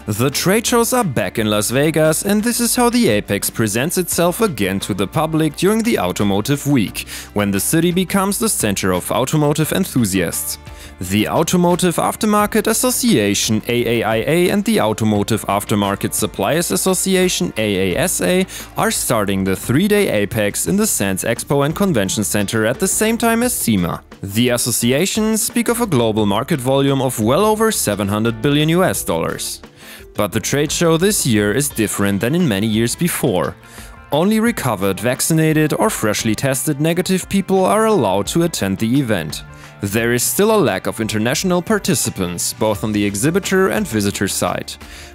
The trade shows are back in Las Vegas, and this is how the AAPEX presents itself again to the public during the Automotive Week, when the city becomes the center of automotive enthusiasts. The Automotive Aftermarket Association AAIA and the Automotive Aftermarket Suppliers Association AASA are starting the 3-day AAPEX in the Sands Expo and Convention Center at the same time as SEMA. The associations speak of a global market volume of well over $700 billion US. But the trade show this year is different than in many years before. Only recovered, vaccinated or freshly tested negative people are allowed to attend the event. There is still a lack of international participants, both on the exhibitor and visitor side.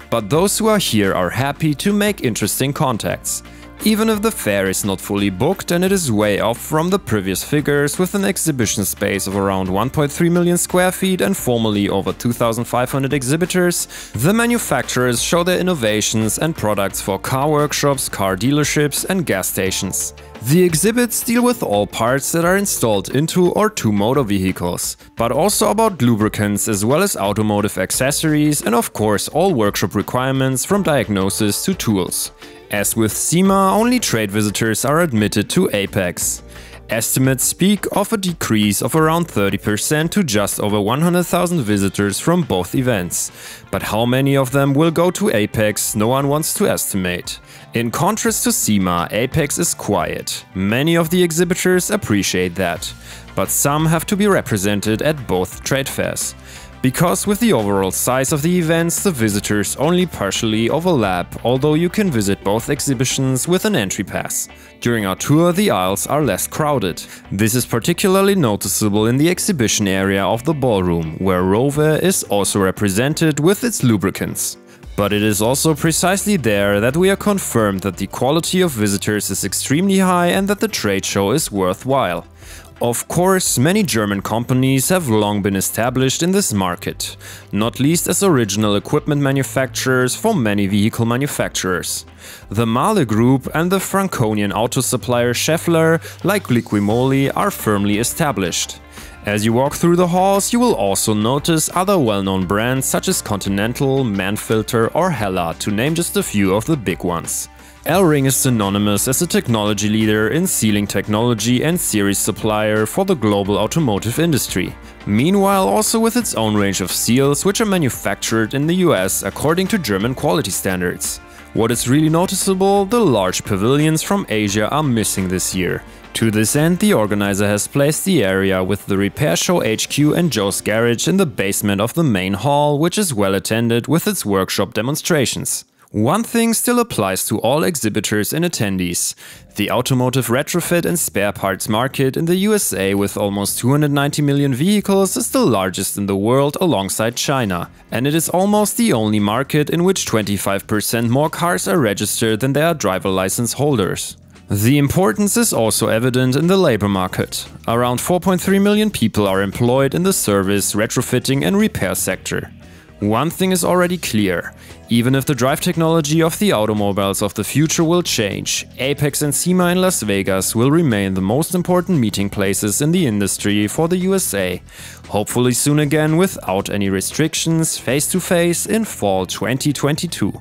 But those who are here are happy to make interesting contacts. Even if the fair is not fully booked and it is way off from the previous figures with an exhibition space of around 1.3 million square feet and formally over 2,500 exhibitors, the manufacturers show their innovations and products for car workshops, car dealerships and gas stations. The exhibits deal with all parts that are installed into or to motor vehicles, but also about lubricants as well as automotive accessories and of course all workshop requirements from diagnosis to tools. As with SEMA, only trade visitors are admitted to AAPEX. Estimates speak of a decrease of around 30% to just over 100,000 visitors from both events. But how many of them will go to AAPEX, no one wants to estimate. In contrast to SEMA, AAPEX is quiet. Many of the exhibitors appreciate that. But some have to be represented at both trade fairs. Because with the overall size of the events, the visitors only partially overlap, although you can visit both exhibitions with an entry pass. During our tour, the aisles are less crowded. This is particularly noticeable in the exhibition area of the ballroom, where Rover is also represented with its lubricants. But it is also precisely there that we are confirmed that the quality of visitors is extremely high and that the trade show is worthwhile. Of course, many German companies have long been established in this market, not least as original equipment manufacturers for many vehicle manufacturers. The Mahle Group and the Franconian auto supplier Schaeffler, like Liquimoli, are firmly established. As you walk through the halls, you will also notice other well-known brands such as Continental, Manfilter or Hella, to name just a few of the big ones. L-Ring is synonymous as a technology leader in sealing technology and series supplier for the global automotive industry. Meanwhile, also with its own range of seals, which are manufactured in the US according to German quality standards. What is really noticeable, the large pavilions from Asia are missing this year. To this end, the organizer has placed the area with the Repair Show HQ and Joe's Garage in the basement of the main hall, which is well attended with its workshop demonstrations. One thing still applies to all exhibitors and attendees. The automotive retrofit and spare parts market in the USA with almost 290 million vehicles is the largest in the world alongside China. And it is almost the only market in which 25% more cars are registered than there are driver license holders. The importance is also evident in the labor market. Around 4.3 million people are employed in the service, retrofitting and repair sector. One thing is already clear. Even if the drive technology of the automobiles of the future will change, AAPEX and SEMA in Las Vegas will remain the most important meeting places in the industry for the USA. Hopefully soon again without any restrictions, face-to-face in fall 2022.